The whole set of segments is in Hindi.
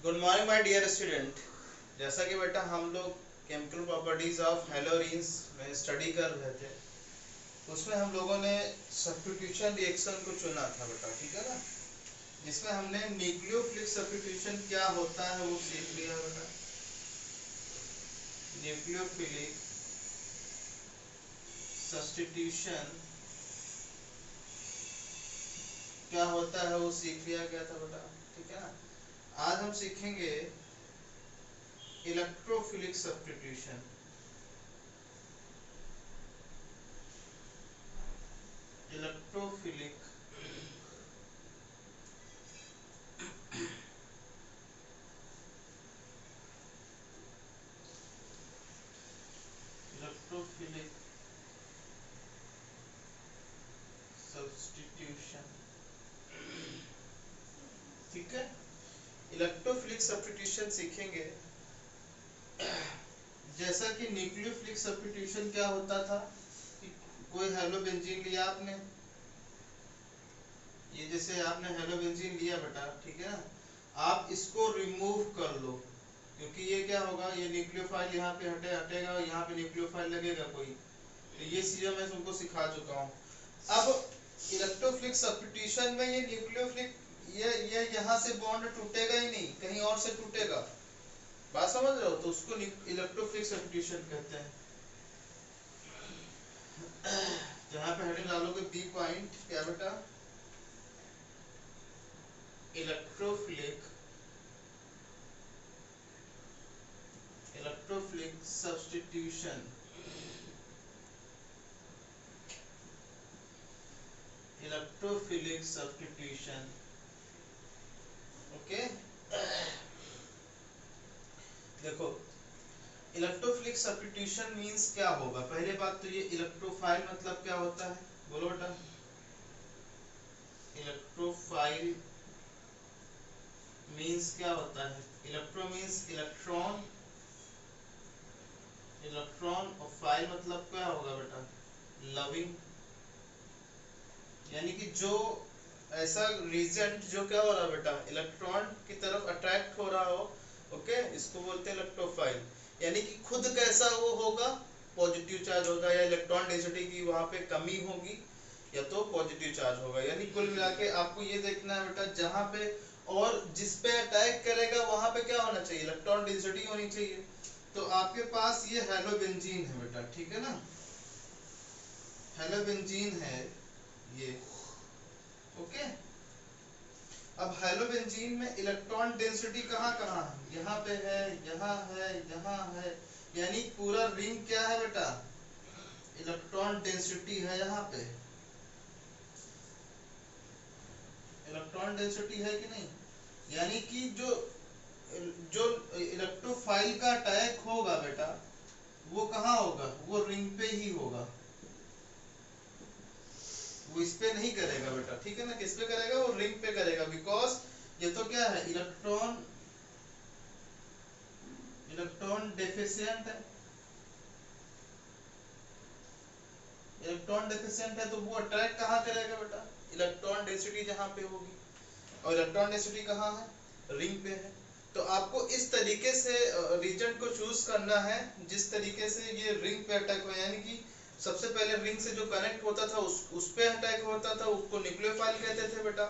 Good morning my dear student. जैसा कि बेटा हम लोग केमिकल प्रॉपर्टीज ऑफ हेलोरिन्स में स्टडी कर रहे थे, उसमें हम लोगों ने सब्स्टिट्यूशन रिएक्शन को चुना था बेटा, ठीक है ना। जिसमें हमने न्यूक्लियोफिलिक सब्स्टिट्यूशन क्या होता है वो सीख लिया बेटा। न्यूक्लियोफिलिक सब्स्टिट्यूशन क्या होता है वो सीख लिया गया था बेटा, ठीक है ना। आज हम सीखेंगे electrophilic substitution. Electrophilic electrophilic substitution, ठीक है। इलेक्ट्रोफिलिक सब्स्टिट्यूशन सीखेंगे। जैसा कि न्यूक्लियोफिलिक सब्स्टिट्यूशन क्या होता था कि कोई हेलोबेंजीन लिया आपने, ये जैसे आपने हेलोबेंजीन लिया बेटा, ठीक है ना। आप इसको रिमूव कर लो, क्योंकि ये क्या होगा, ये न्यूक्लियोफाइल यहाँ पे हटेगा और यहाँ पे न्यूक्लियोफाइल लगेगा कोई। तो ये चीजें मैं तुमको सिखा चुका हूँ। अब इलेक्ट्रोफिलिक सब्स्टिट्यूशन में ये न्यूक्लियोफिलिक ये यहाँ से बॉन्ड टूटेगा ही नहीं, कहीं और से टूटेगा। बात समझ रहे हो, तो उसको इलेक्ट्रोफिलिक सब्स्टिट्यूशन कहते हैं। जहाँ पे हेडिंग डालोगे बी पॉइंट, क्या बेटा, electrophilic electrophilic substitution. Electrophilic substitution, okay. देखो, इलेक्ट्रोफिलिक सब्स्टिट्यूशन मींस क्या होगा। पहले बात तो ये इलेक्ट्रोफाइल मतलब क्या होता है, बोलो बेटा। इलेक्ट्रोफाइल मींस क्या होता है। इलेक्ट्रो मींस इलेक्ट्रॉन, इलेक्ट्रॉन और फाइल मतलब क्या होगा बेटा, लविंग। यानी कि जो ऐसा रीजेंट जो क्या हो रहा है बेटा, इलेक्ट्रॉन की तरफ अट्रैक्ट हो रहा हो, ओके, इसको बोलते हैं इलेक्ट्रोफाइल। यानी कि खुद कैसा वो होगा, पॉजिटिव चार्ज होगा, या इलेक्ट्रॉन डेंसिटी की वहां पे कमी होगी, या तो पॉजिटिव चार्ज होगा। यानी कुल मिला के आपको ये देखना है बेटा, जहां पे और जिस पे अटैक करेगा वहां पे क्या होना चाहिए, इलेक्ट्रॉन डेंसिटी होनी चाहिए। तो आपके पास ये हेलोबेंजीन है बेटा, ठीक है ना। हेलोबेंजीन है ये, ओके। अब हेलोबेंजीन में इलेक्ट्रॉन डेंसिटी कहाँ कहाँ है, यहाँ पे है, यहाँ है, यहाँ है। यानी पूरा रिंग क्या है बेटा, इलेक्ट्रॉन डेंसिटी है यहाँ पे। इलेक्ट्रॉन डेंसिटी है कि नहीं। यानी कि जो जो इलेक्ट्रोफाइल का अटैक होगा बेटा, वो कहाँ होगा, वो रिंग पे ही होगा। वो इस पे नहीं करेगा बेटा, ठीक है ना। किस पे करेगा, वो रिंग पे करेगा। बिकॉज ये तो क्या है, इलेक्ट्रॉन इलेक्ट्रॉन डेफिशिएंट है। इलेक्ट्रॉन डेफिशिएंट है तो वो अट्रैक्ट कहाँ करेगा बेटा, इलेक्ट्रॉन डेंसिटी जहाँ पे होगी। और इलेक्ट्रॉन डेंसिटी कहाँ है, रिंग पे है। तो आपको इस तरीके से रीजन को चूज करना है जिस तरीके से ये रिंग पे अटैक हो। यानी कि सबसे पहले रिंग से जो कनेक्ट होता था उस पे अटैक होता था, उसको न्यूक्लियोफाइल कहते थे बेटा।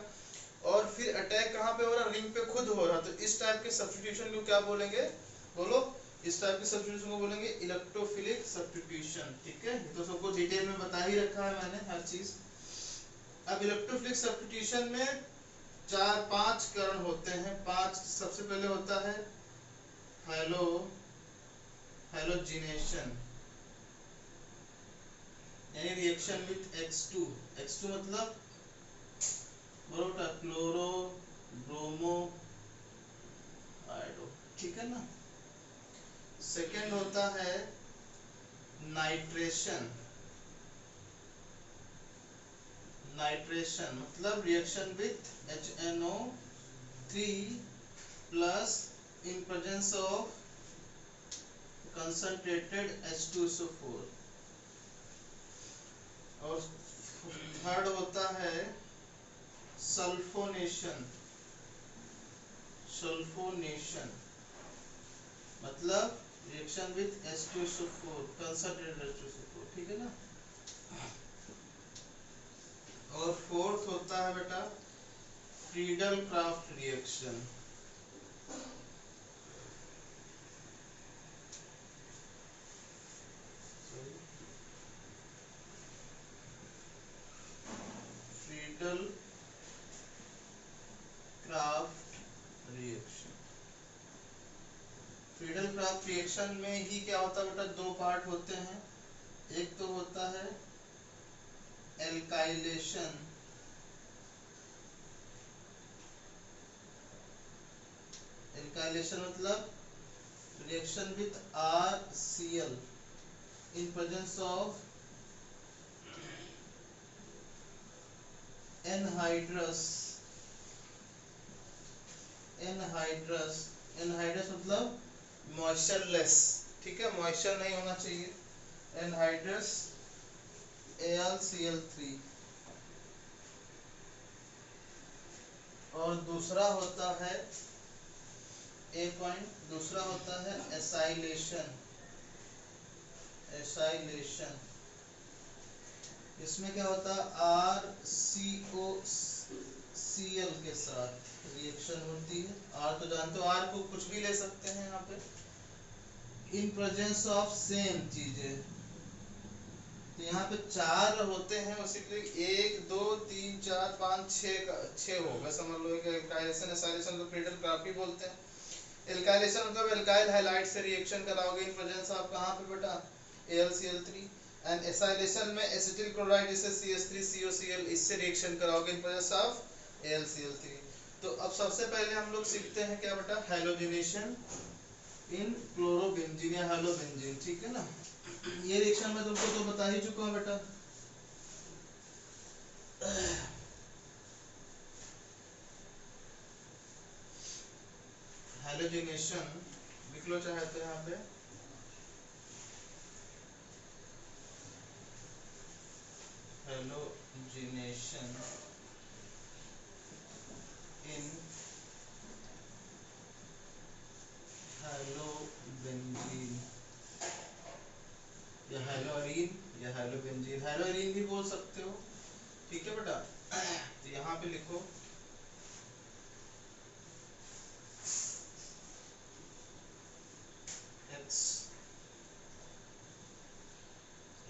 और फिर अटैक कहाँ पे हो रहा, रिंग पे खुद हो रहा। तो इस टाइप के सब्स्टिट्यूशन को क्या बोलेंगे, बोलो। इस टाइप के सब्स्टिट्यूशन को बोलेंगे इलेक्ट्रोफिलिक सब्स्टिट्यूशन, ठीक है। तो सबको डिटेल में बता ही रखा है मैंने हर चीज। अब इलेक्ट्रोफिलिक सब्स्टिट्यूशन में चार पांच करण होते हैं, पांच। सबसे पहले होता है हेलो हेलोजिनेशन, यानी रिएक्शन विथ X2। X2 मतलब बोलो क्लोरो ब्रोमो आयोडो, ठीक है ना। सेकंड होता है नाइट्रेशन। नाइट्रेशन मतलब reaction with HNO3 plus in presence of concentrated H2SO4। और थर्ड होता है सल्फोनेशन। सल्फोनेशन मतलब reaction with H2SO4 concentrated H2SO4, ठीक है ना। और फोर्थ होता है बेटा Friedel craft reaction. Friedel craft reaction, Friedel craft reaction में ही क्या होता है बेटा, दो पार्ट होते हैं। एक तो होता है एल्काइलेशन, एल्काइलेशन मतलब reaction with RCl in presence of anhydrous, anhydrous, anhydrous मतलब मॉइस्चरलेस, ठीक है, मॉइस्चर नहीं होना चाहिए, एनहाइड्रस AlCl3। और दूसरा होता है ए पॉइंट, दूसरा होता है एसाइलेशन, एसाइलेशन इसमें क्या होता है RCOCl के साथ रिएक्शन होती है। R तो जानते हो, R को कुछ भी ले सकते हैं यहाँ पे, इन प्रेजेंस ऑफ सेम चीजें। तो यहाँ पे चार होते हैं, उसी के लिए 1 2 3 4 5 6 होगा, समझ लो। एल्काइलेशन एसाइलेशन तो फ्रीडल क्राफ्ट ही बोलते हैं। एल्काइलेशन मतलब एल्काइल हैलाइड से रिएक्शन कराओगे इन प्रेजेंस ऑफ कहाँ पे बेटा, AlCl3। एंड एसाइलेशन में एसिटिल क्लोराइड जैसे CH3COCl इससे रिएक्शन कराओगे इन प्रेजेंस ऑफ AlCl3। तो अब सबसे पहले हम लोग सीखते हैं क्या बेटा, हैलोजिनेशन इन क्लोरोबेंजीन या हैलोबेंजीन, ठीक है ना। ये रिएक्शन मैं तुमको तो बता ही चुका हूँ बेटा। हैलोजिनेशन लिख लो चाहे तो यहाँ पे, हैलोजिनेशन इन हैलोबेंजीन या हैलोअरीन या हैलोबेंजीन, हैलोअरीन भी बोल सकते हो, ठीक है बेटा। तो यहाँ पे लिखो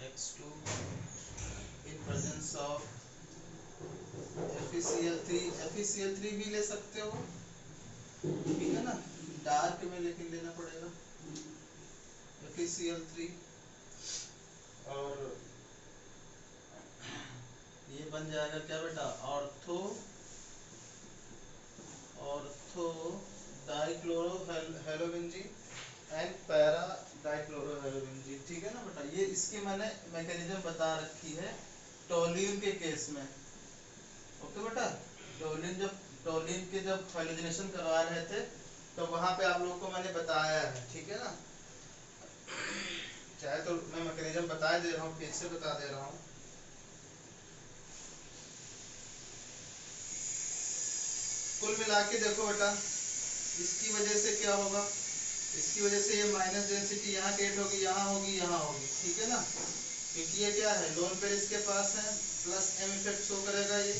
X2 in presence of FeCl3, FeCl3 भी ले सकते हो, ठीक है ना, डार्क में लेकिन लेना पड़ेगा FeCl3। और ये बन जाएगा क्या बेटा, ortho ortho dichloro halobenzene and para dichloro halobenzene, ठीक है ना बेटा। ये इसकी मैंने मैकेनिज्म बता रखी है टोल्यून के केस में, ओके बेटा। टोल्यून के जब हैलोजिनेशन करवा रहे थे तो वहां पे आप लोगों को मैंने बताया है, ठीक है ना। चाहे तो मैं मैकेनिज्म बता दे रहा हूँ, फिर से बता दे रहा हूँ। कुल मिला के देखो बेटा, इसकी वजह से क्या होगा, इसकी वजह से ये माइनस डेंसिटी यहाँ क्रिएट होगी, यहाँ होगी, यहाँ होगी, ठीक है ना। क्योंकि ये क्या है, लोन पेयर इसके पास है, प्लस M इफेक्ट शो करेगा ये,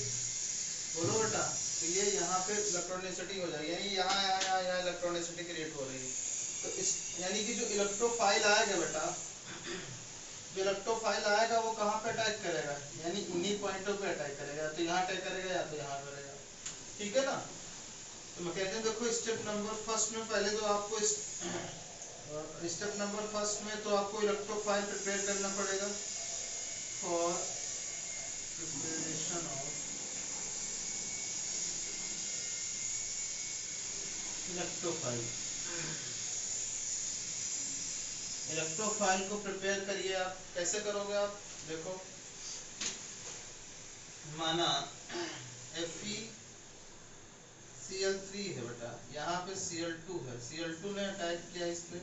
बोलो बेटा। तो ये यहाँ पे इलेक्ट्रोनेसिटी हो जाएगी, यानी यहाँ यहाँ यहाँ इलेक्ट्रोनेसिटी क्रिएट हो रही है। तो इस यानी कि जो इलेक्ट्रोफाइल आएगा बेटा, जो इलेक्ट्रोफाइल आएगा वो कहाँ पे अटैक करेगा, यानी इन्हीं पॉइंटों पे अटैक करेगा, तो यहाँ अटैक करेगा या तो यहाँ करेगा, ठीक है ना। तो मैकेनिज्म देखो, स्टेप नंबर फर्स्ट में पहले तो आपको स्टेप नंबर फर्स्ट में तो आपको इलेक्ट्रोफाइल प्रिपेयर करना पड़ेगा for preparation of electrophile. Electrophile को प्रिपेयर करिए आप, कैसे करोगे आप, देखो माना FeCl3 है बेटा, यहाँ पे Cl2 है, Cl2 ने अटैक किया इस पे,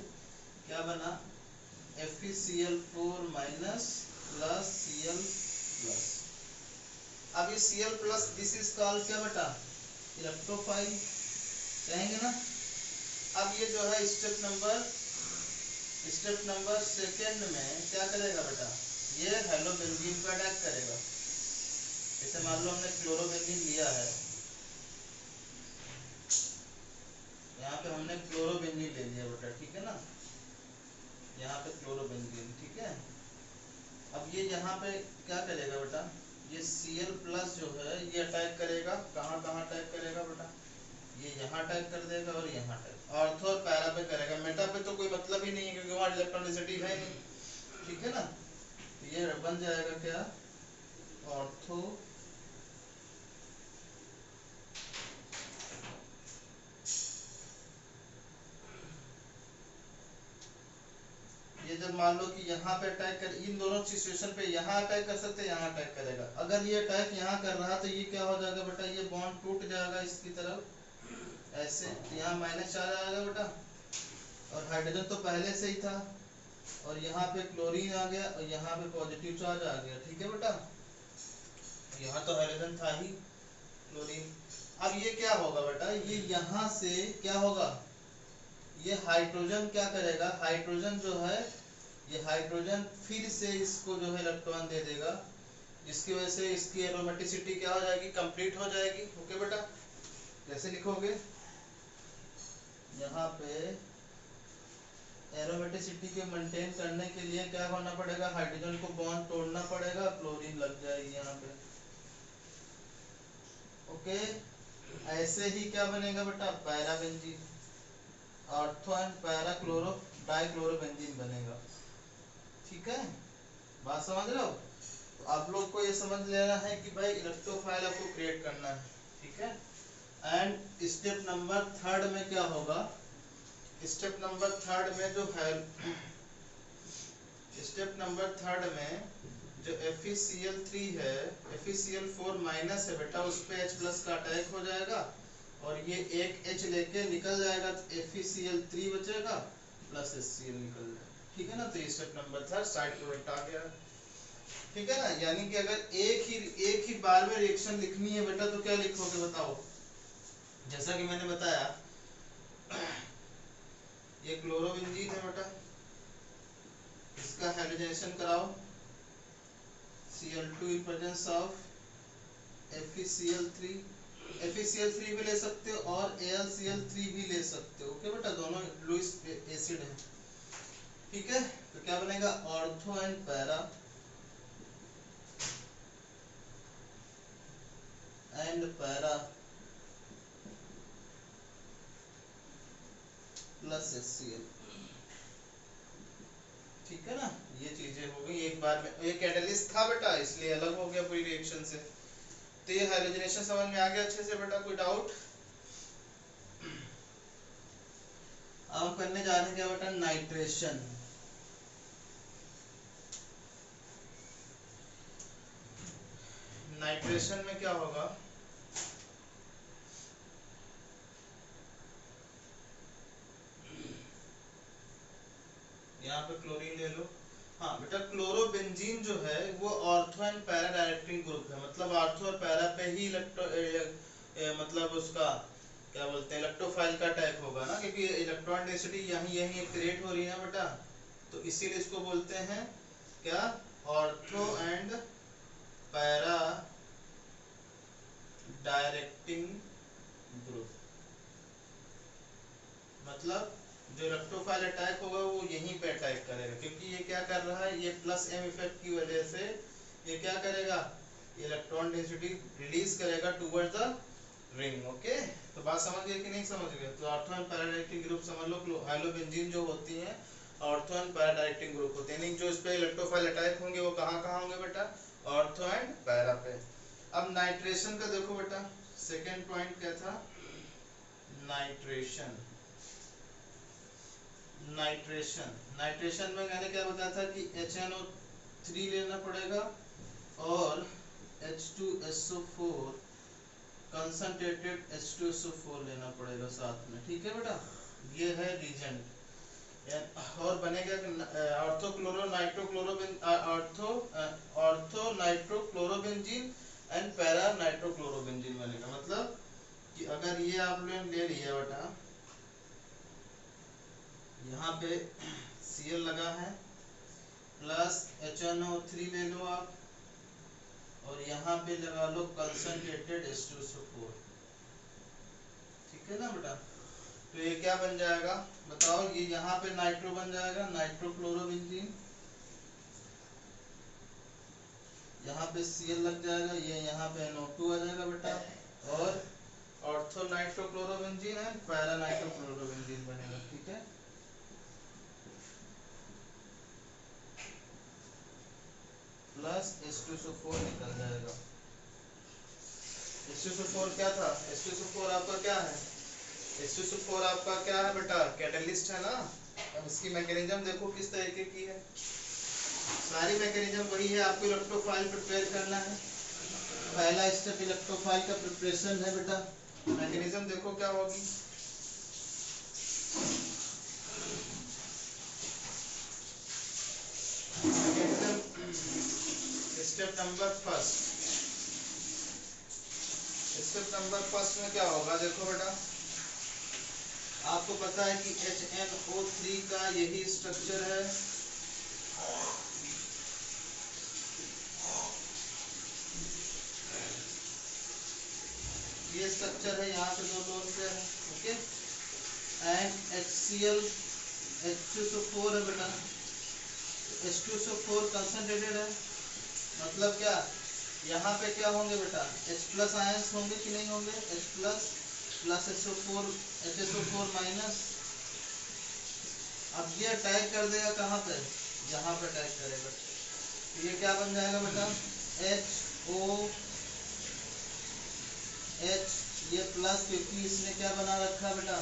क्या बना FeCl4 minus plus Cl plus. अब ये Cl plus this is called क्या बेटा, इलेक्ट्रोफाइल, कहेंगे ना। अब ये जो है स्टेप नंबर सेकेंड में क्या करेगा बेटा, ये हेलोबेंजीन को अटैक करेगा। जैसे मान लो हमने क्लोरोबेंजीन लिया है, यहाँ पे हमने क्लोरोबेंजीन ले लिया बेटा, ठीक है ना, यहाँ पे क्लोरोबेंजीन, ठीक है। अब ये यहाँ पे क्या करेगा बेटा, ये Cl+ जो है ये अटैक करेगा, कहाँ कहाँ अटैक करेगा बेटा, ये यहाँ अटैक कर देगा और यहाँ अटैक, ऑर्थो और पैरा पे करेगा, मेटा पे तो कोई मतलब ही नहीं है क्योंकि वहाँ इलेक्ट्रॉन डेंसिटी है नहीं, ठीक है ना। तो ये बन जाएगा क्या, ऑर्थो ये जब मान लो कि यहाँ पे अटैक कर, इन दोनों सिचुएशन पे यहाँ अटैक कर सकते हैं, यहाँ अटैक करेगा। अगर ये अटैक यहाँ कर रहा तो ये क्या हो जाएगा बेटा, ये बॉन्ड टूट जाएगा इसकी तरफ ऐसे, तो यहाँ माइनस आ जाएगा बेटा, और हाइड्रोजन तो पहले से ही था, और यहाँ पे क्लोरीन आ गया और यहाँ पे पॉजिटिव चार्ज आ गया, ठीक है बेटा। यहाँ तो हाइड्रोजन था ही, क्लोरीन। अब ये क्या होगा बेटा, ये यहाँ से क्या होगा, ये हाइड्रोजन क्या करेगा, हाइड्रोजन जो है ये हाइड्रोजन फिर से इसको जो है इलेक्ट्रॉन दे देगा, जिसकी वजह से इसकी एरोमेटिसिटी क्या हो जाएगी, कंप्लीट हो जाएगी। ओके बेटा, कैसे लिखोगे, यहाँ पे एरोमेटिसिटी के मेंटेन करने के लिए क्या होना पड़ेगा, हाइड्रोजन को बॉन्ड तोड़ना पड़ेगा, क्लोरीन लग जाएगी यहाँ पे। ओके, ऐसे ही क्या बनेगा बेटा, parabenzene, ortho and para chloro dichlorobenzene बनेगा, ठीक है, बात समझ रहे हो। तो आप लोग को ये समझ लेना है कि भाई इलेक्ट्रोफाइल आपको क्रिएट करना है, ठीक है। एंड स्टेप नंबर थर्ड में क्या होगा, स्टेप नंबर थर्ड में जो है, स्टेप नंबर थर्ड में जो FeCl3 है, FeCl4 माइनस है बेटा, उस पे H+ का अटैक हो जाएगा और ये एक H लेके निकल जाएगा, तो FeCl3 बचेगा प्लस HCl निकल जाएगा, ठीक है ना। तो step number third side product आ गया, ठीक है ना। यानी कि अगर एक ही बार में रिएक्शन लिखनी है बेटा तो क्या लिखोगे बताओ, जैसा कि मैंने बताया, ये क्लोरोबेंजीन है बेटा, इसका हाइड्रोजनेशन कराओ, Cl2 in presence of FeCl3, FeCl3 भी ले सकते हो और AlCl3 भी ले सकते हो, ओके बेटा, दोनों लुईस एसिड है, ठीक है। तो क्या बनेगा, ortho and para plus HCl, ठीक है ना। ये चीजें हो गई एक बार में, ये कैटलिस्ट था बेटा इसलिए अलग हो गया पूरी रिएक्शन से। तो ये हाइड्रोजनेशन समझ में आ गया अच्छे से बेटा, कोई डाउट। अब हम करने जा रहे हैं क्या बेटा, नाइट्रेशन। नाइट्रेशन में क्या होगा, यहाँ पे क्लोरीन ले लो। हाँ बेटा, क्लोरोबेंजीन जो है वो ortho and para directing group है, मतलब ऑर्थो और पैरा पे ही मतलब उसका क्या बोलते हैं, इलेक्ट्रोफाइल का अटैक होगा ना, क्योंकि इलेक्ट्रॉन डेंसिटी यहीं क्रिएट हो रही है ना बेटा, तो इसीलिए इसको बोलते हैं क्या, ortho and para directing group. मतलब जो इलेक्ट्रोफाइल अटैक होगा वो यहीं पे अटैक करेगा, क्योंकि ये क्या कर रहा है, ये +m इफेक्ट की वजह से ये क्या करेगा, इलेक्ट्रॉन डेंसिटी रिलीज करेगा टुवर्ड्स द रिंग। ओके, तो बात समझ गए कि नहीं समझ गए। तो ortho and para directing group समझ लो, हाइलोबेंजीन जो होती है ortho and para directing group होते हैं, यानी जो इस पे इलेक्ट्रोफाइल अटैक होंगे वो कहाँ कहाँ होंगे बेटा, ऑर्थो एंड पैरा पे। अब नाइट्रेशन का देखो बेटा, सेकेंड पॉइंट क्या था, नाइट्रेशन। नाइट्रेशन में मैंने क्या बताया था कि HNO3 लेना पड़ेगा और H2SO4 कंसंट्रेटेड H2SO4 लेना पड़ेगा साथ में, ठीक है बेटा। ये है रीजेंट, और बनेगा ortho nitrochlorobenzene and para nitrochlorobenzene बनेगा, मतलब कि अगर ये आप लोग ले लिया बेटा, यहाँ पे Cl लगा है प्लस HNO3 ले लो आप, और यहाँ पे लगा लो कंसंट्रेटेड H2SO4, ठीक है ना बेटा। तो ये क्या बन जाएगा बताओ, ये यहाँ पे नाइट्रो बन जाएगा, नाइट्रोक्लोरोबेंजीन, यहाँ पे Cl लग जाएगा, ये यहाँ पे NO2 आ जाएगा बेटा, और ऑर्थो नाइट्रोक्लोरोबेंजीन है, पैरा नाइट्रोक्लोरोबेंजीन बनेगा, ठीक है। प्लस H2SO4 निकल जाएगा। H2SO4 क्या था, H2SO4 आपका क्या है, H2SO4 आपका क्या है बेटा, कैटलिस्ट है ना। अब इसकी मैकेनिज्म देखो किस तरीके की है, सारी मैकेनिज्म वही है, आपको इलेक्ट्रोफाइल प्रिपेयर करना है। पहला स्टेप इलेक्ट्रोफाइल का प्रिपरेशन है बेटा। मैकेनिज्म देखो क्या होगी, step number first, step number first में क्या होगा देखो बेटा, आपको पता है कि HNO3 का यही स्ट्रक्चर है, ये स्ट्रक्चर है, यहाँ पे दो लोन पे है, ओके। एंड HCl H2SO4 है बेटा, H2SO4 कंसंट्रेटेड है, मतलब क्या, यहाँ पे क्या होंगे बेटा, H प्लस आयंस होंगे कि नहीं होंगे, H plus plus HSO4 minus. अब ये अटैक कर देगा कहाँ पे, यहाँ पे अटैक करेगा, तो ये क्या बन जाएगा बेटा, HOH, ये प्लस, क्योंकि इसने क्या बना रखा बेटा,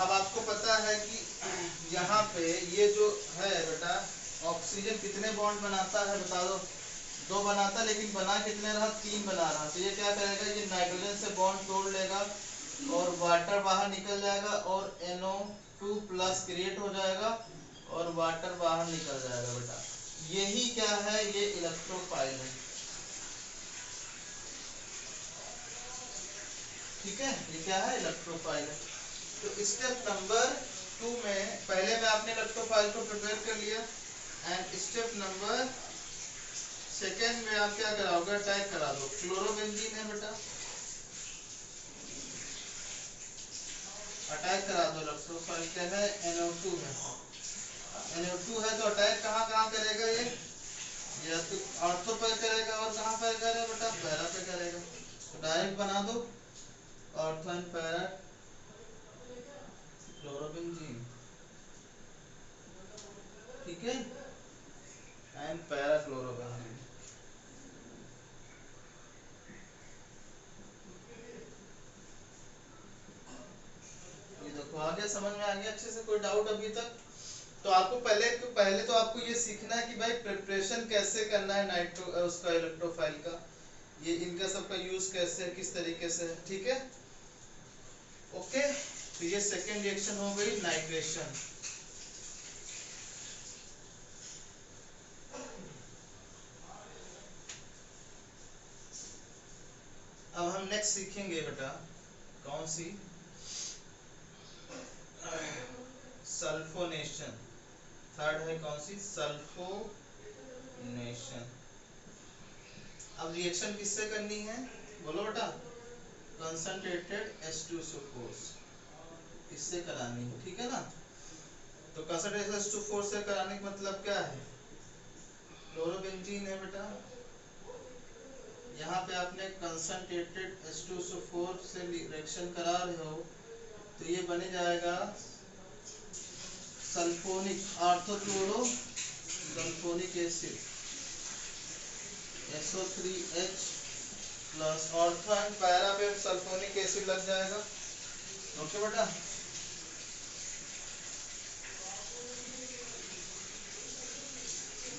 अब आपको पता है कि यहाँ पे ये जो है बेटा, ऑक्सीजन कितने बॉन्ड बनाता है बता दो, दो बनाता, लेकिन बना कितने रहा, तीन बना रहा। तो ये क्या करेगा, ये नाइट्रोजन से बॉन्ड तोड़ लेगा और वाटर बाहर निकल जाएगा, और NO2 प्लस क्रिएट हो जाएगा और वाटर बाहर निकल जाएगा बेटा। यही क्या है, ये इलेक्ट्रोफाइल है, ठीक है, ये क्या है, इलेक्ट्रोफाइल है। तो स्टेप नंबर 2 में पहले में आपने इलेक्ट्रोफाइल को प्रिपेयर कर लिया, एंड स्टेप नंबर सेकेंड में आप क्या कराओगे, अटैक करा दो। क्लोरोबेंजीन है बेटा, अटैक करा दो, इलेक्ट्रोफाइल क्या है, NO2 है, NO2 है, तो अटैक कहाँ कहाँ करेगा ये, या तो ऑर्थो पर करेगा, और कहाँ पर करेगा बेटा, पैरा पे करेगा। तो डायरेक्ट बना दो, ऑर्थो एंड पैरा क्लोरोबेंजीन, ठीक है, एंड पैरा क्लोरोबेंजीन। ये देखो आ गया, समझ में आ गया अच्छे से, कोई डाउट अभी तक। तो आपको पहले तो आपको ये सीखना है कि भाई प्रिपरेशन कैसे करना है नाइट्रो उसका इलेक्ट्रोफाइल का, ये इनका सबका यूज कैसे है, किस तरीके से है, ठीक है, ओके। तो ये सेकेंड रिएक्शन हो गई नाइट्रेशन। अब हम नेक्स्ट सीखेंगे बेटा, कौन सी, सल्फोनेशन। थर्ड है कौन सी, सल्फोनेशन। अब रिएक्शन किससे करनी है बोलो बेटा, कंसंट्रेटेड H2SO4 इससे करानी है, ठीक है ना। तो कंसंट्रेटेड H2SO4 से कराने का मतलब क्या है, क्लोरोबेंजीन है बेटा, यहाँ पे आपने कंसंट्रेटेड H2SO4 से रिएक्शन करा रहे हो, तो ये बने जाएगा sulphonic orthochloro sulphonic acid SO3H plus ortho and para पे सल्फोनिक एसिड लग जाएगा, ओके बेटा।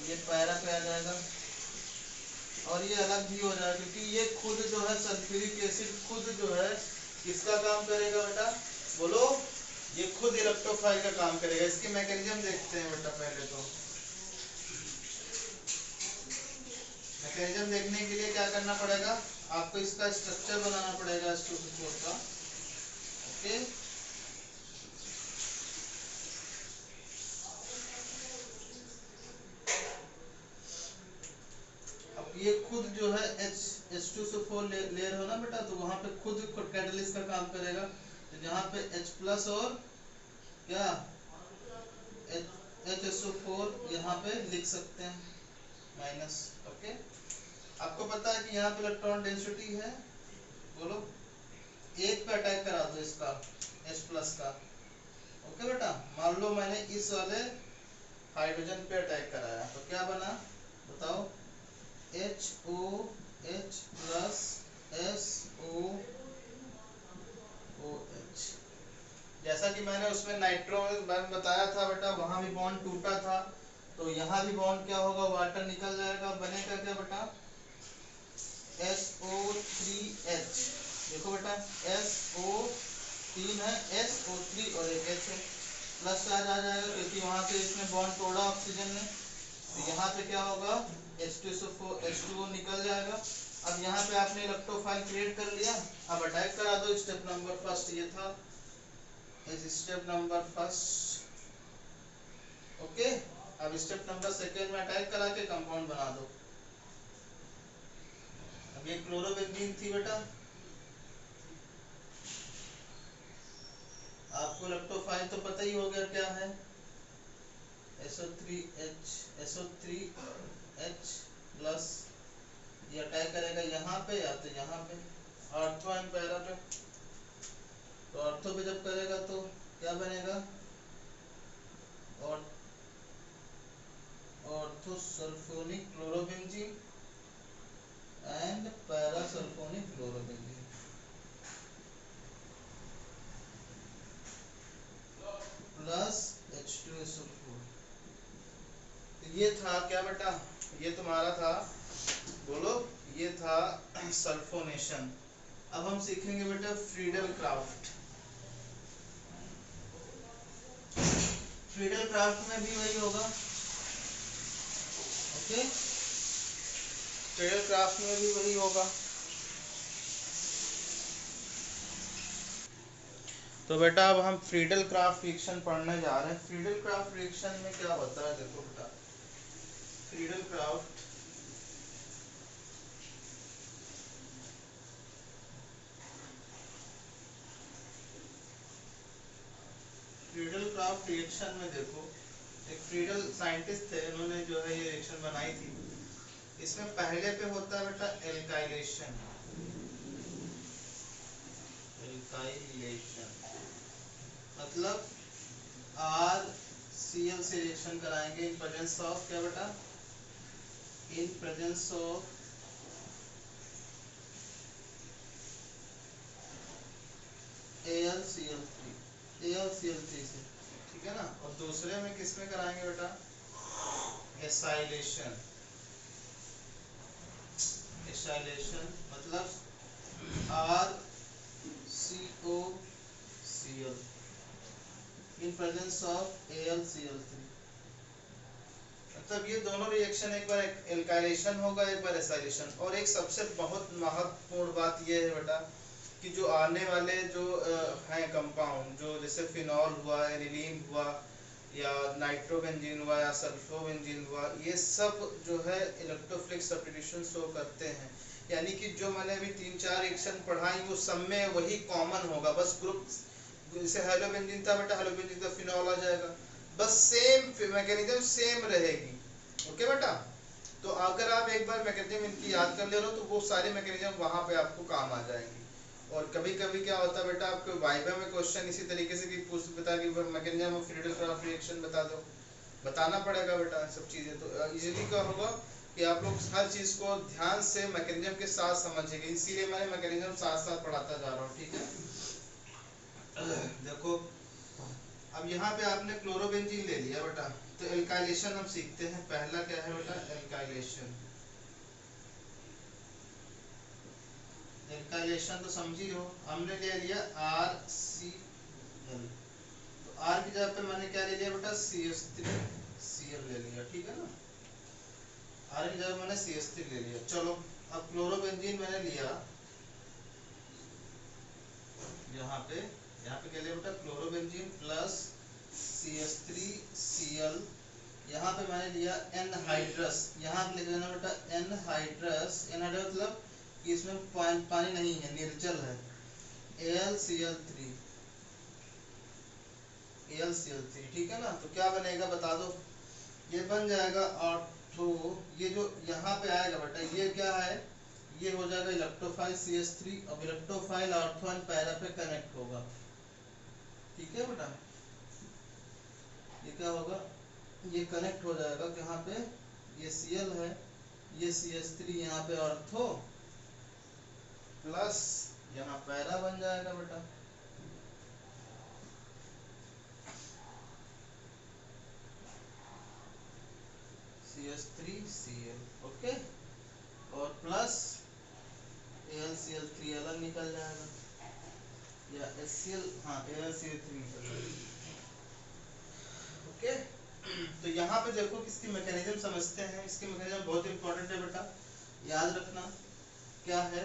ये पैरा पे आ जाएगा, और ये अलग भी हो जाएगा, क्योंकि ये खुद जो है सल्फ्यूरिक एसिड खुद जो है किसका काम करेगा बेटा, बोलो, ये खुद इलेक्ट्रोफाइल का काम करेगा। इसकी मैकेनिज्म देखते हैं बेटा पहले तो, मैकेनिज्म देखने के लिए क्या करना पड़ेगा, आपको इसका स्ट्रक्चर बनाना पड़ेगा H2SO4 का। ओके, अब ये खुद जो है H2SO4 लेयर हो ना बेटा, तो वहां पे खुद कैटलिस्ट का काम करेगा। तो जहाँ पे H प्लस और क्या HSO4 यहाँ पे लिख सकते हैं माइनस। ओके, आपको पता है कि यहाँ पे इलेक्ट्रॉन डेंसिटी है, बोलो एक पे अटैक करा दो इसका H प्लस का। ओके बेटा, मान लो मैंने इस वाले हाइड्रोजन पे अटैक कराया तो क्या बना बताओ, HOH प्लस SOOH। जैसा कि मैंने उसमें नाइट्रो में बताया था बेटा, वहां भी बॉन्ड टूटा था, तो यहाँ भी बॉन्ड क्या होगा, वाटर निकल जाएगा, बनेगा क्या बेटा SO3H। देखो बेटा SO 3 है, SO3 और एक H है, प्लस चार्ज आ जाएगा क्योंकि वहां से इसने बॉन्ड तोड़ा ऑक्सीजन ने। तो यहाँ पे क्या होगा, H2SO4 H2O निकल जाएगा। अब यहाँ पे आपने इलेक्ट्रोफाइल क्रिएट कर लिया, अब अटैक करा दो। स्टेप नंबर फर्स्ट ये था, स्टेप नंबर फर्स्ट। ओके, अब स्टेप नंबर सेकेंड में अटैक करा के कंपाउंड बना दो। अब ये क्लोरोबेंजीन थी बेटा, आपको इलेक्ट्रोफाइल तो पता ही हो गया क्या है, SO3H प्लस, ये अटैक करेगा यहाँ पे या तो यहाँ पे, ऑर्थो एंड पैरा पे। तो ऑर्थो पे जब करेगा तो क्या बनेगा, और ortho sulphonic chlorobenzene and para sulphonic chlorobenzene plus H2SO4। ये था क्या बेटा, ये तुम्हारा था, बोलो ये था सल्फोनेशन। अब हम सीखेंगे बेटा फ्रीडल क्राफ्ट। फ्रीडल क्राफ्ट में भी वही होगा। ओके, फ्रीडल क्राफ्ट में भी वही होगा। तो बेटा अब हम फ्रीडल क्राफ्ट रिएक्शन पढ़ने जा रहे हैं। फ्रीडल क्राफ्ट रिएक्शन में क्या होता है, देखो बेटा फ्रीडल क्राफ्ट रिएक्शन में देखो, एक फ्रीडल साइंटिस्ट थे, उन्होंने जो है ये रिएक्शन बनाई थी। इसमें पहले पे होता है बेटा एल्काइलेशन। एल्काइलेशन मतलब RCl से रिएक्शन कराएंगे इन प्रेजेंस ऑफ क्या बेटा, इन प्रेजेंस ऑफ AlCl3 से, ठीक है ना। और दूसरे में किसमें कराएंगे बेटा, एसाइलेशन। एसाइलेशन मतलब RCOCl in presence of AlCl3। मतलब ये दोनों रिएक्शन, एक बार एल्काइलेशन होगा, एक बार एसाइलेशन। और एक सबसे बहुत महत्वपूर्ण बात ये है बेटा कि जो आने वाले जो हैं कंपाउंड, जो जैसे फिनॉल हुआ, एनिलीन हुआ, या नाइट्रोबेंजीन हुआ, या सल्फोबेंजीन हुआ, ये सब जो है इलेक्ट्रोफिलिक सब्स्टिट्यूशन शो करते हैं। यानी कि जो मैंने अभी 3-4 रिएक्शन पढ़ाई वो सब में वही कॉमन होगा, बस ग्रुप जैसे हेलोबेंजीन था बेटा, हेलोबेंजीन का फिनॉल आ जाएगा, बस सेम मैकेनिज्म सेम रहेगी। ओके बेटा, तो अगर आप एक बार मैकेनिज्म इनकी याद कर ले रहे हो तो वो सारे मैकेनिज्म वहां पे आपको काम आ जाएंगे। और कभी कभी क्या होता है बेटा, आपको वाइवा में क्वेश्चन इसी तरीके से भी पूछ बता कि mechanism of Friedel craft reaction बता दो, बताना पड़ेगा बेटा सब चीजें। तो इजीली क्या होगा कि आप लोग हर चीज को ध्यान से मैकेनिज्म के साथ समझेंगे, इसीलिए मैं मैकेनिज्म साथ साथ पढ़ाता जा रहा हूँ, ठीक है। देखो अब यहाँ पे आपने क्लोरोबेंजीन ले लिया बेटा, तो एल्काइलेशन हम सीखते हैं। पहला क्या है बेटा, एल्काइलेशन। एल्काइलेशन तो समझी हो, हमने ले लिया RCl, तो R की जगह पे मैंने क्या ले लिया बेटा, CH3Cl ले लिया, ठीक है ना। आर की जगह मैंने CH3 ले लिया। चलो अब क्लोरोबेंजीन मैंने लिया, यहाँ पे क्या लिया बेटा, क्लोरोबेंजीन प्लस CH3Cl। यहाँ पे मैंने लिया एनहाइड्रस, यहाँ पे लिख देना बेटा एनहाइड्रस। एनहाइड्रस मतलब कि इसमें पानी नहीं है, निर्जल है। AlCl3, AlCl3, ठीक है ना। तो क्या बनेगा बता दो, ये बन जाएगा ऑर्थो। ये जो यहाँ पे आएगा बेटा, ये क्या है, ये हो जाएगा इलेक्ट्रोफाइल CH3। अब इलेक्ट्रोफाइल ऑर्थो एंड पैरा पे कनेक्ट होगा, ठीक है बेटा। ये क्या होगा, ये कनेक्ट हो जाएगा कहाँ पे, ये Cl है, ये CH3 यहाँ पे ऑर्थो प्लस यहाँ पैरा बन जाएगा बेटा। CH3Cl, ओके, और प्लस AlCl3 अलग निकल जाएगा, या HCl, हाँ AlCl3 निकल जाएगा, ओके। तो यहाँ पे देखो किसकी मैकेनिज्म समझते हैं। इसकी मैकेनिज्म बहुत इंपॉर्टेंट है बेटा, याद रखना क्या है।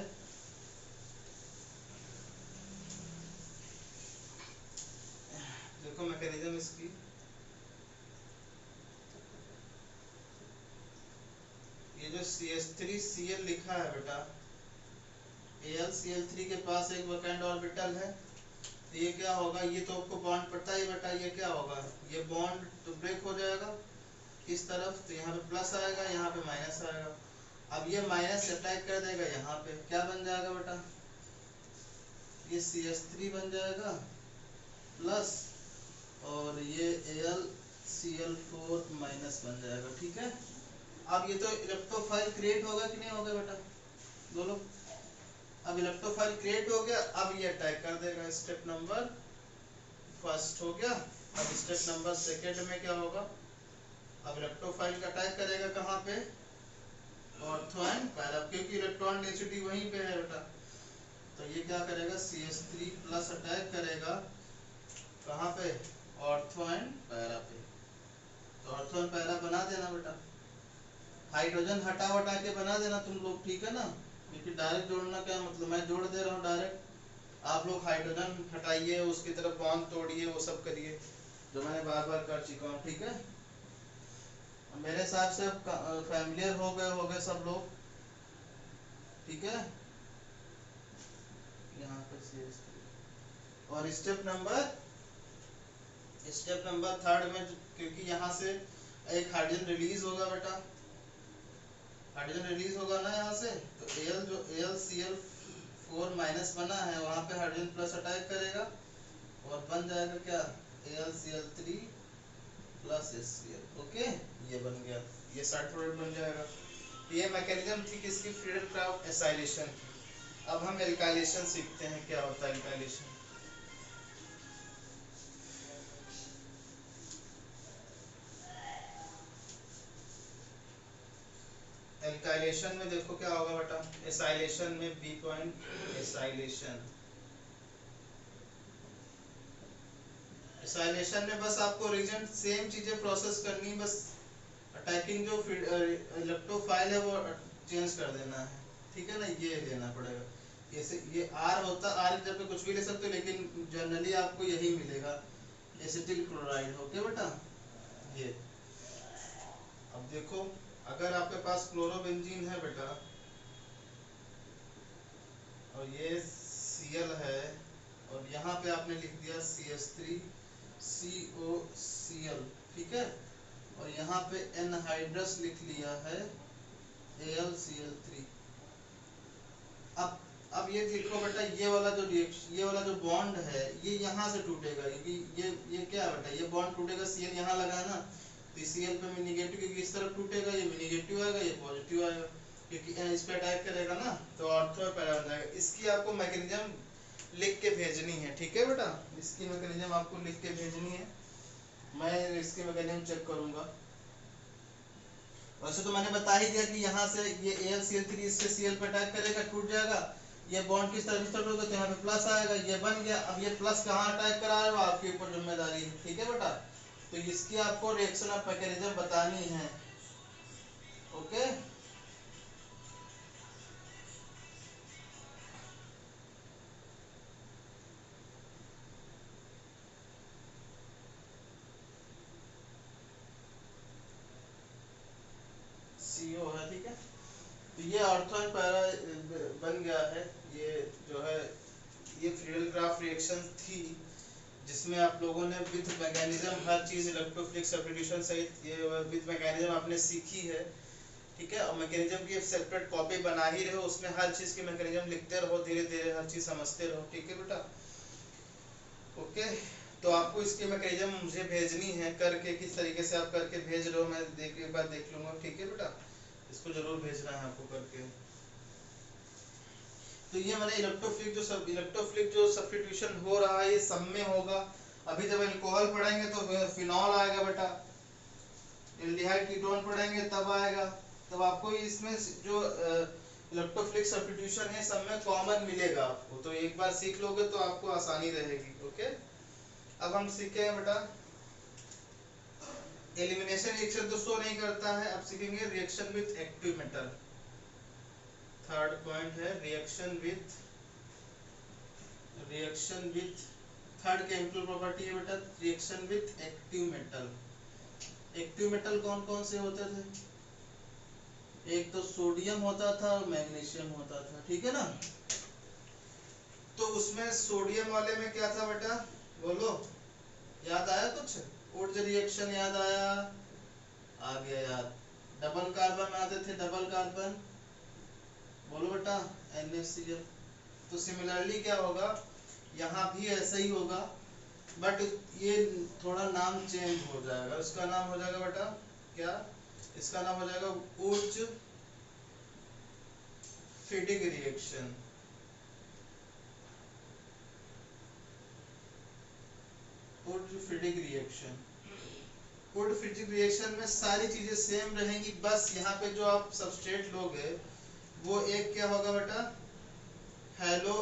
देखो मैकेनिज्म इसकी, ये जो CH3Cl लिखा है बेटा, AlCl3 के पास एक वैकेंट ऑर्बिटल है, तो ये क्या होगा, ये तो आपको बॉन्ड पता ही बेटा, ये क्या होगा, ये बॉन्ड तो ब्रेक हो जाएगा इस तरफ, तो यहाँ पे प्लस आएगा, यहाँ पे माइनस आएगा। अब ये माइनस अटैक कर देगा यहाँ पे, क्या बन जाएगा बेटा, ये CH3 बन जाएगा प्लस, और ये AlCl4 माइनस बन जाएगा, ठीक है। अब ये तो इलेक्ट्रोफाइल क्रिएट होगा कि नहीं होगा बेटा, बोलो। अब इलेक्ट्रोफाइल क्रिएट हो गया, अब ये अटैक कर देगा। स्टेप नंबर फर्स्ट हो गया। अब स्टेप नंबर सेकेंड में क्या होगा, अब इलेक्ट्रोफाइल का अटैक करेगा कहाँ पे, ऑर्थो एंड पैरा, क्योंकि इलेक्ट्रॉन डेंसिटी वहीं पे है बेटा। तो ये क्या करेगा, CH3 प्लस अटैक करेगा कहाँ पे, ऑर्थो एंड पैरा पे। तो ऑर्थो एंड पैरा बना देना बेटा, हाइड्रोजन हटा हटा के बना देना तुम लोग, ठीक है ना। क्योंकि डायरेक्ट जोड़ना क्या मतलब, मैं जोड़ दे रहा हूँ डायरेक्ट, आप लोग हाइड्रोजन हटाइए, उसकी तरफ बॉन्ड तोड़िए, वो सब करिए जो मैंने बार बार कर चुका हूँ, ठीक है। मेरे हिसाब से फैमिलियर हो गए सब लोग, ठीक है। यहाँ पर CH3 और स्टेप नंबर थर्ड में, क्योंकि यहाँ से एक हाइड्रोजन रिलीज होगा बेटा, हाइड्रोजन रिलीज होगा ना यहाँ से, तो Al जो AlCl4 माइनस बना है, वहाँ पे हाइड्रोजन प्लस अटैक करेगा और बन जाएगा क्या, AlCl3 प्लस HCl, ओके। ये बन गया, ये साइड प्रोडक्ट बन जाएगा। ये मैकेनिज्म थी किसकी, फ्रीडल-क्राफ्ट एसाइलेशन की। अब हम एल्काइलेशन सीखते हैं, क्या होता है एल्काइलेशन। एल्काइलेशन में देखो क्या होगा बेटा, एसाइलेशन में बी पॉइंट, एसाइलेशन में बस आपको रीजन सेम चीजें प्रोसेस करनी है, बस अटैकिंग जो इलेक्ट्रोफाइल है वो चेंज कर देना है, ठीक है ना। ये लेना पड़ेगा, जैसे ये आर होता, आर की जगह कुछ भी ले सकते हो, लेकिन जनरली आपको यही मिलेगा, एसिटिल क्लोराइड, ओके बेटा। ये अब देखो, अगर आपके पास क्लोरोबेंजीन है बेटा, और ये Cl है, और यहाँ पे आपने लिख दिया CH3COCl, ठीक है, और यहाँ पे एनहाइड्रस लिख लिया है AlCl3। अब ये देखो बेटा, ये वाला जो रिएक्शन, ये वाला जो बॉन्ड है, ये यहाँ से टूटेगा, क्योंकि ये क्या है बेटा, ये बॉन्ड टूटेगा, Cl यहाँ लगा है ना, तो Cl पे भी निगेटिव, क्योंकि इस तरफ टूटेगा, ये भी निगेटिव आएगा, ये पॉजिटिव आएगा, क्योंकि इस पे अटैक करेगा ना, तो ऑर्थो पैरा बन जाएगा। इसकी आपको मैकेनिज्म लिख के भेजनी है, ठीक है बेटा, इसकी मैकेनिज्म आपको लिख के भेजनी है, मैं इसकी मैकेनिज्म चेक करूंगा। वैसे तो मैंने बता ही दिया कि यहाँ से ये AlCl3 इससे Cl पे अटैक करेगा, टूट जाएगा, ये बॉन्ड किस तरफ स्टार्ट होगा, तो यहाँ पे प्लस आएगा, ये बन गया। अब ये प्लस कहाँ अटैक करा है, वो आपके ऊपर जिम्मेदारी है, ठीक है बेटा। तो इसकी आपको रिएक्शन ऑफ मैकेनिज्म बतानी है, ओके। CO है, ठीक है। तो ये ऑर्थो एंड पैरा बन गया है। ये जो है ये फ्रीडल क्राफ्ट रिएक्शन थी जिसमें आप लोगों ने विद मैकेनिज्म हर चीज इलेक्ट्रोफिलिक सब्स्टिट्यूशन सहित ये विद मैकेनिज्म आपने सीखी है, ठीक है। और मैकेनिज्म की एक सेपरेट कॉपी बना ही रहो, उसमें हर चीज की मैकेनिज्म लिखते रहो, धीरे धीरे हर चीज समझते रहो, ठीक है बेटा। ओके। तो आपको इसकी मैकेनिज्म मुझे भेजनी है करके, किस तरीके से आप करके भेज रहे हो मैं एक बार देख लूंगा, ठीक है बेटा। इसको जरूर भेजना है आपको करके। तो ये मैंने इलेक्ट्रोफिलिक जो सब्स्टिट्यूशन हो रहा है ये सब में होगा। अभी जब अल्कोहल पढ़ेंगे तो फिनॉल आएगा बेटा, एल्डिहाइड कीटोन पढ़ेंगे तब आएगा। तब आपको इसमें जो इलेक्ट्रोफिलिक सब्स्टिट्यूशन है सब में कॉमन मिलेगा आपको, तो एक बार सीख लोगे तो आपको आसानी रहेगी। ओके। अब हम सीखे हैं बेटा एलिमिनेशन रिएक्शन तो शो नहीं करता है, अब सीखेंगे reaction with active metal. Third point है reaction with third chemical property है बेटा reaction with active metal. Active metal कौन कौन से होते थे? एक तो सोडियम होता था और मैग्नीशियम होता था, ठीक है ना। तो उसमें सोडियम वाले में क्या था बेटा, बोलो, याद आया कुछ? वुड्स रिएक्शन याद आया? आ गया याद। डबल कार्बन आते थे, डबल कार्बन, बोलो बेटा, NaCl। तो सिमिलरली क्या होगा, यहाँ भी ऐसा ही होगा, बट ये थोड़ा नाम चेंज हो जाएगा। इसका नाम हो जाएगा बेटा क्या, इसका नाम हो जाएगा Wurtz Fittig reaction. Wurtz Fittig reaction. वुड फिटिंग रिएक्शन में सारी चीजें सेम रहेंगी, बस यहाँ पे जो आप सबस्ट्रेट लोगे वो एक क्या होगा बेटा, हेलो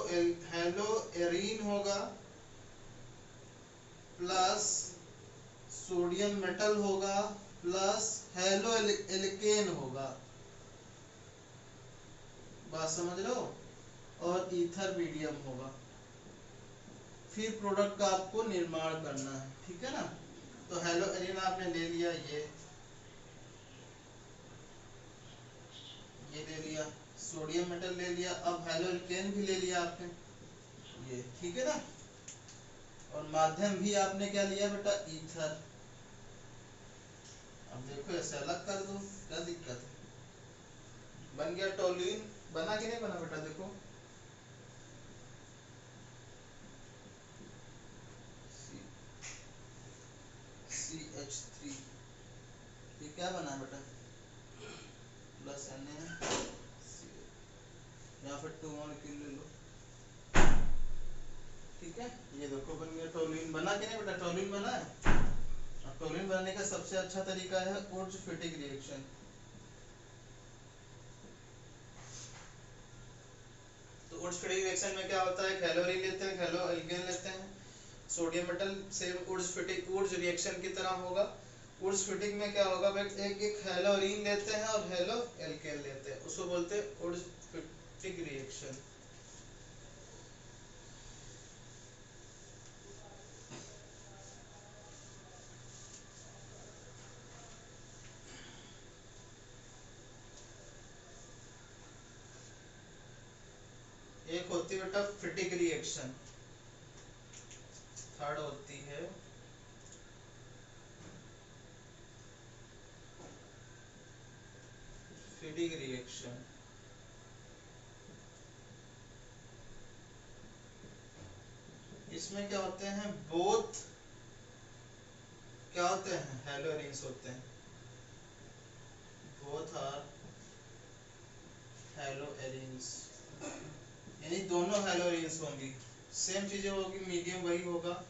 एरीन होगा प्लस सोडियम मेटल होगा प्लस हेलो एल्केन होगा, बात समझ लो, और ईथर मीडियम होगा। फिर प्रोडक्ट का आपको निर्माण करना है, ठीक है ना। तो हेलो एरीन आपने ले लिया, ये ले लिया, सोडियम मेटल ले लिया, अब हेलो एल्केन भी ले लिया आपने, ये ठीक है ना। और माध्यम भी आपने क्या लिया बेटा, ईथर। अब देखो ऐसे अलग कर दो, क्या दिक्कत है, बन गया टोल्यूइन। बना कि नहीं बना बेटा, देखो CH3, ये क्या बना बेटा, प्लस Na, या फिर 2 मॉलिक्यूल ले लो, ठीक है। ये देखो बन गया टोल्यूइन। बना कि नहीं बेटा, टोल्यूइन बना है। अब टोल्यूइन बनने का सबसे अच्छा तरीका है वुड्स फिटिंग रिएक्शन। तो वुड्स फिटिंग रिएक्शन में क्या होता है, हेलोरीन लेते हैं, हेलो एल्केन लेते हैं, sodium metal same woods reaction की तरह होगा। वुड्स फिटिंग में क्या होगा, एक एक हेलोरीन लेते हैं और हेलो एल्केन लेते हैं, उसको बोलते हैं वुड्स फिटिंग रिएक्शन। एक होती है बेटा फिटिंग रिएक्शन, थर्ड होती है फिटिंग रिएक्शन। इसमें क्या होते हैं, बोथ क्या होते हैं, हेलोरीन्स होते हैं, बोथ आर हेलोरीन्स, यानी दोनों हेलोरीन्स होंगी, सेम चीजें होगी, मीडियम वही होगा।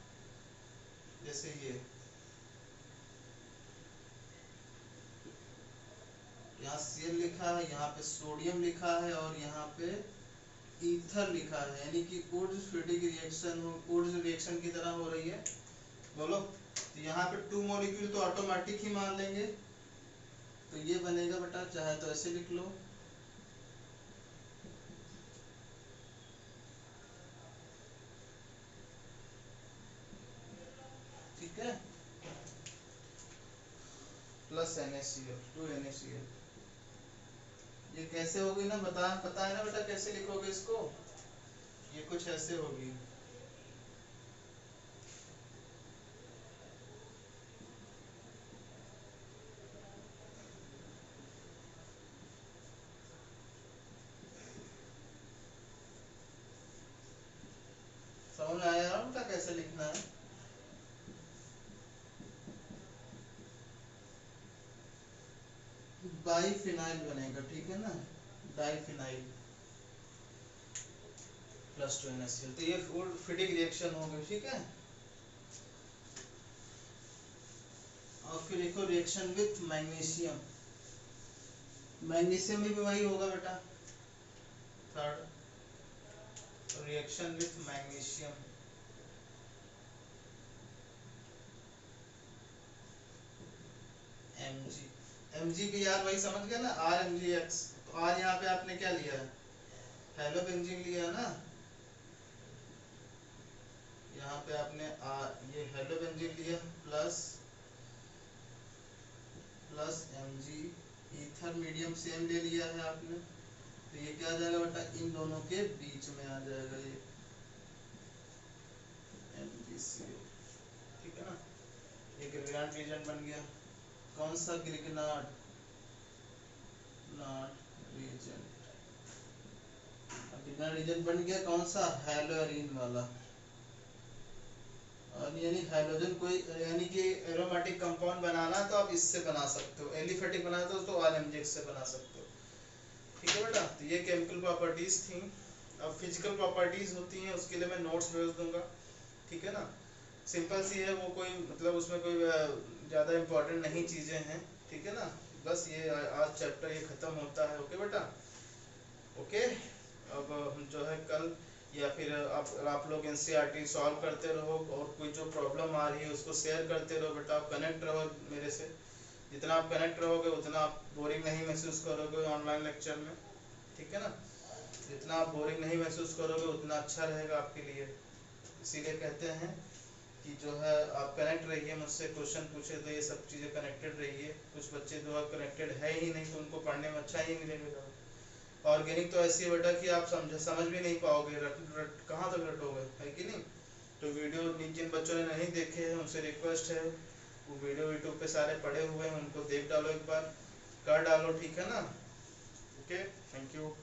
जैसे ये यहाँ Cl लिखा है, यहाँ पे सोडियम लिखा है और यहाँ पे ईथर लिखा है, यानी कि Wurtz Fittig reaction Wurtz reaction की तरह हो रही है, बोलो। तो यहाँ पे 2 मॉलिक्यूल तो ऑटोमेटिक ही मान लेंगे, तो ये बनेगा बेटा, चाहे तो ऐसे लिख लो, ठीक है, प्लस NaCl 2NaCl। ये कैसे होगी ना, पता है ना बेटा कैसे लिखोगे इसको, ये कुछ ऐसे होगी। समझ में आया बेटा कैसे लिखना है। बाईफिनाइल बनेगा, ठीक है ना, डाईफिनाइल प्लस 2NaCl। तो ये फिटिंग रिएक्शन हो गई, ठीक है। और फिर देखो रिएक्शन विथ मैग्नीशियम, मैग्नीशियम में भी वही होगा बेटा, third reaction with magnesium, Mg भी यार वही समझ गया ना, RMgX। तो R यहाँ पे आपने क्या लिया है, हेलोबेंजीन लिया है ना, यहाँ पे आपने ये हेलोबेंजीन लिया plus Mg, ether medium same ले लिया है आपने। तो ये क्या आ जाएगा बेटा, इन दोनों के बीच में आ जाएगा ये MgCl, ठीक है ना। ये ग्रेवियंट रीजन बन गया। कौन सा, ग्रिग्नार्ड रीजन, ग्रिग्नार्ड रीजन बन गया कौन सा, हैलोरीन वाला। और यानी हाइड्रोजन कोई, यानी कि एरोमेटिक कंपाउंड बनाना है तो आप इससे बना सकते हो, एलिफेटिक बनाना तो RMgX से बना सकते हो, ठीक है बेटा। तो ये केमिकल प्रॉपर्टीज थी। अब फिजिकल प्रॉपर्टीज होती हैं, उसके लिए मैं नोट्स भेज दूंगा, ठीक है ना। सिंपल सी है वो, कोई मतलब उसमें कोई ज़्यादा इम्पोर्टेंट नहीं चीज़ें हैं, ठीक है ना। बस ये आज चैप्टर ये ख़त्म होता है, ओके बेटा, ओके। अब हम जो है कल, या फिर आप लोग NCERT सॉल्व करते रहो, और कोई जो प्रॉब्लम आ रही है उसको शेयर करते रहो बेटा, आप कनेक्ट रहो मेरे से। जितना आप कनेक्ट रहोगे उतना आप बोरिंग नहीं महसूस करोगे ऑनलाइन लेक्चर में, ठीक है ना। जितना आप बोरिंग नहीं महसूस करोगे उतना अच्छा रहेगा आपके लिए। इसीलिए कहते हैं कि जो है आप कनेक्ट रहिए मुझसे, क्वेश्चन पूछे तो ये सब चीज़ें कनेक्टेड रहिए। कुछ बच्चे जो कनेक्टेड है ही नहीं तो उनको पढ़ने में अच्छा ही नहीं लगेगा। ऑर्गेनिक तो ऐसी है बेटा कि आप समझ भी नहीं पाओगे, कहाँ तक रटोगे, है कि नहीं। तो वीडियो जिन बच्चों ने नहीं देखे हैं उनसे रिक्वेस्ट है, वो वीडियो यूट्यूब पे सारे पड़े हुए हैं, उनको देख डालो, एक बार कर डालो, ठीक है ना। Okay, thank you.